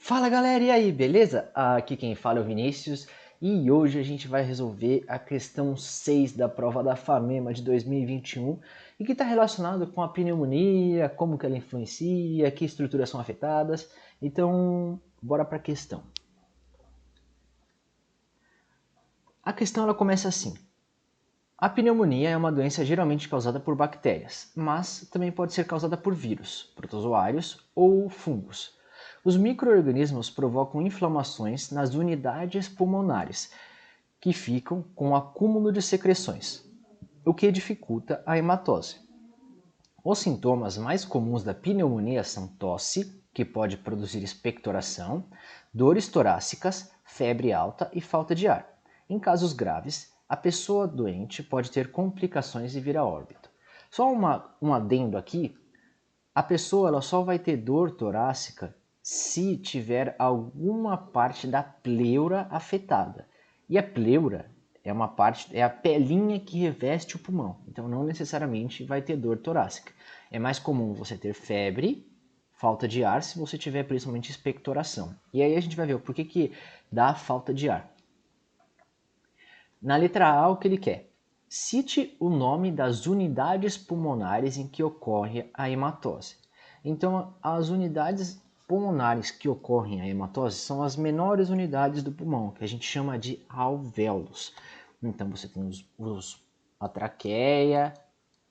Fala galera, e aí, beleza? Aqui quem fala é o Vinícius e hoje a gente vai resolver a questão 6 da prova da FAMEMA de 2021 e que está relacionado com a pneumonia, como que ela influencia, que estruturas são afetadas. Então, bora para a questão. A questão ela começa assim. A pneumonia é uma doença geralmente causada por bactérias, mas também pode ser causada por vírus, protozoários ou fungos. Os micro-organismos provocam inflamações nas unidades pulmonares, que ficam com acúmulo de secreções, o que dificulta a hematose. Os sintomas mais comuns da pneumonia são tosse, que pode produzir expectoração, dores torácicas, febre alta e falta de ar. Em casos graves, a pessoa doente pode ter complicações e vir a óbito. Só um adendo aqui, a pessoa ela só vai ter dor torácica se tiver alguma parte da pleura afetada. E a pleura é a pelinha que reveste o pulmão, então não necessariamente vai ter dor torácica. É mais comum você ter febre, falta de ar, se você tiver principalmente expectoração. E aí a gente vai ver o porquê que dá falta de ar. Na letra A, o que ele quer? Cite o nome das unidades pulmonares em que ocorre a hematose. Então, as unidades pulmonares que ocorrem a hematose são as menores unidades do pulmão, que a gente chama de alvéolos. Então, você tem a traqueia,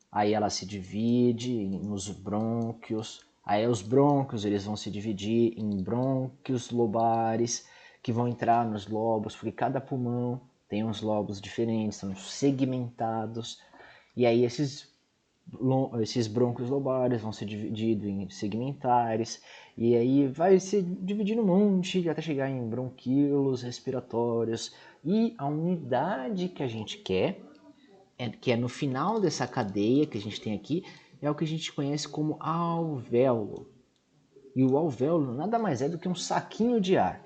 aí ela se divide nos brônquios, aí os brônquios eles vão se dividir em brônquios lobares, que vão entrar nos lobos, porque cada pulmão tem uns lobos diferentes, são segmentados, e aí esses brônquios lobares vão ser divididos em segmentares, e aí vai se dividir um monte até chegar em bronquíolos respiratórios, e a unidade que a gente quer, que é no final dessa cadeia que a gente tem aqui, é o que a gente conhece como alvéolo. E o alvéolo nada mais é do que um saquinho de ar,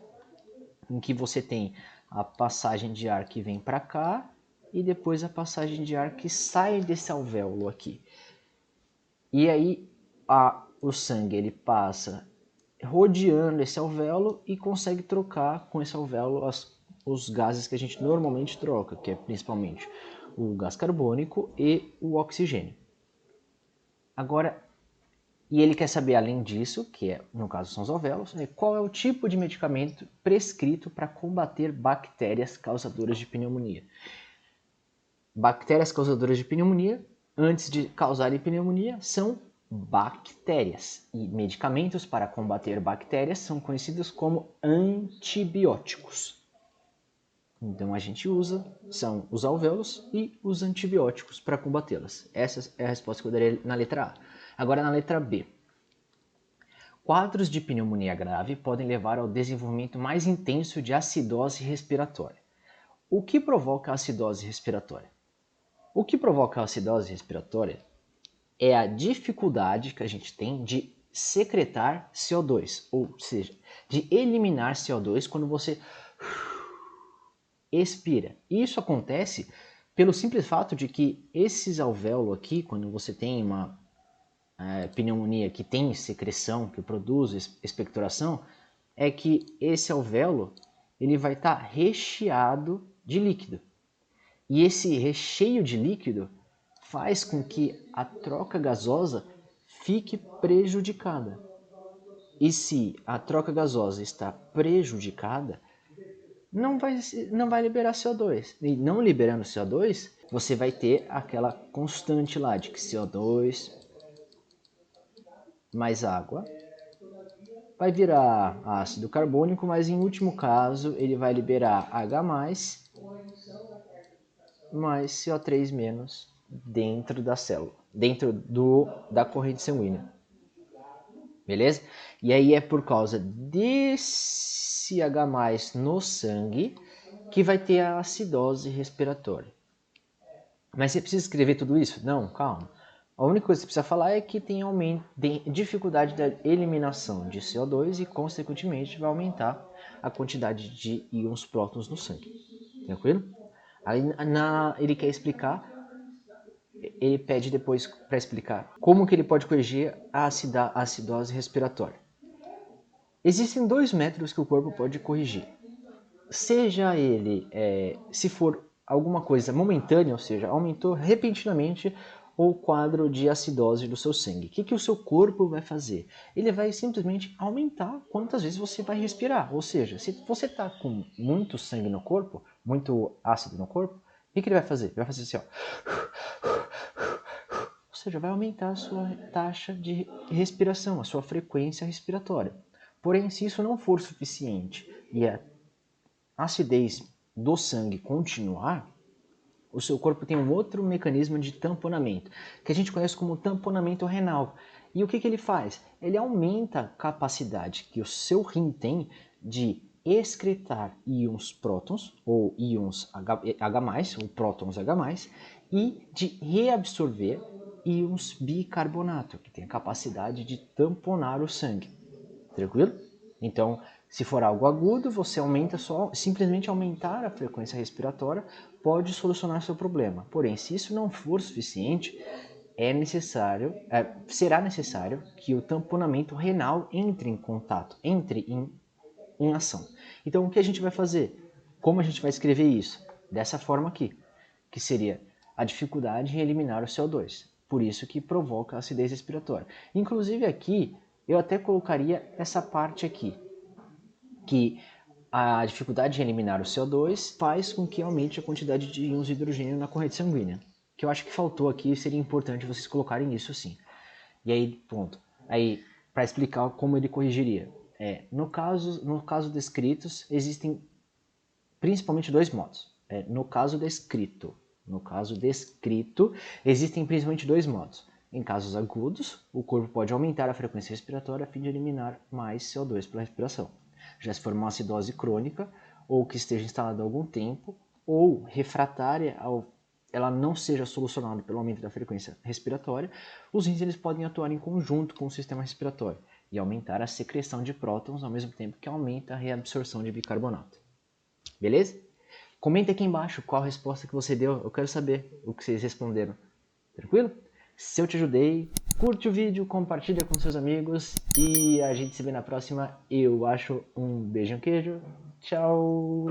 em que você tem a passagem de ar que vem para cá e depois a passagem de ar que sai desse alvéolo aqui. E aí o sangue ele passa rodeando esse alvéolo e consegue trocar com esse alvéolo os gases que a gente normalmente troca, que é principalmente o gás carbônico e o oxigênio. Agora, e ele quer saber, além disso, que no caso são os alvéolos, qual é o tipo de medicamento prescrito para combater bactérias causadoras de pneumonia. Bactérias causadoras de pneumonia, antes de causarem pneumonia, são bactérias. E medicamentos para combater bactérias são conhecidos como antibióticos. Então a gente são os alvéolos e os antibióticos para combatê-las. Essa é a resposta que eu daria na letra A. Agora na letra B. Quadros de pneumonia grave podem levar ao desenvolvimento mais intenso de acidose respiratória. O que provoca a acidose respiratória? O que provoca a acidose respiratória é a dificuldade que a gente tem de secretar CO2, ou seja, de eliminar CO2 quando você expira. E isso acontece pelo simples fato de que esses alvéolos aqui, quando você tem uma pneumonia que tem secreção, que produz expectoração, é que esse alvéolo ele vai estar recheado de líquido. E esse recheio de líquido faz com que a troca gasosa fique prejudicada. E se a troca gasosa está prejudicada, não vai liberar CO2. E não liberando CO2, você vai ter aquela constante lá de que CO2 mais água vai virar ácido carbônico, mas em último caso ele vai liberar H+, mais CO3 menos dentro da célula, dentro da corrente sanguínea. Beleza? E aí é por causa desse H+ no sangue que vai ter a acidose respiratória. Mas você precisa escrever tudo isso? Não, calma. A única coisa que você precisa falar é que tem dificuldade da eliminação de CO2 e, consequentemente, vai aumentar a quantidade de íons prótons no sangue. Tranquilo? Aí ele quer explicar, ele pede depois para explicar como que ele pode corrigir a acidose respiratória. Existem dois métodos que o corpo pode corrigir. Seja ele, se for alguma coisa momentânea, ou seja, aumentou repentinamente o quadro de acidose do seu sangue. O que o seu corpo vai fazer? Ele vai simplesmente aumentar quantas vezes você vai respirar. Ou seja, se você está com muito sangue no corpo, muito ácido no corpo, o que ele vai fazer? Ele vai fazer assim, ó. Ou seja, vai aumentar a sua taxa de respiração, a sua frequência respiratória. Porém, se isso não for suficiente e a acidez do sangue continuar, o seu corpo tem um outro mecanismo de tamponamento, que a gente conhece como tamponamento renal. E o que ele faz? Ele aumenta a capacidade que o seu rim tem de excretar íons prótons, ou íons H+, ou prótons H+, e de reabsorver íons bicarbonato, que tem a capacidade de tamponar o sangue. Tranquilo? Então, se for algo agudo, você aumenta simplesmente aumentar a frequência respiratória pode solucionar seu problema. Porém, se isso não for suficiente, será necessário que o tamponamento renal entre em contato, entre em ação. Então, o que a gente vai fazer? Como a gente vai escrever isso? Dessa forma aqui, que seria a dificuldade em eliminar o CO2. Por isso que provoca a acidez respiratória. Inclusive aqui, eu até colocaria essa parte aqui, que a dificuldade em eliminar o CO2 faz com que aumente a quantidade de íons de hidrogênio na corrente sanguínea. Que eu acho que faltou aqui, seria importante vocês colocarem isso sim. E aí, ponto. Aí, para explicar como ele corrigiria. No caso descritos, existem principalmente dois modos. No caso descrito, existem principalmente dois modos. Em casos agudos, o corpo pode aumentar a frequência respiratória a fim de eliminar mais CO2 pela respiração. Já se for uma acidose crônica, ou que esteja instalada há algum tempo, ou refratária ela não seja solucionada pelo aumento da frequência respiratória, os rins eles podem atuar em conjunto com o sistema respiratório e aumentar a secreção de prótons ao mesmo tempo que aumenta a reabsorção de bicarbonato. Beleza? Comenta aqui embaixo qual a resposta que você deu, eu quero saber o que vocês responderam. Tranquilo? Se eu te ajudei, curte o vídeo, compartilha com seus amigos e a gente se vê na próxima. Eu acho um beijo e um queijo. Tchau!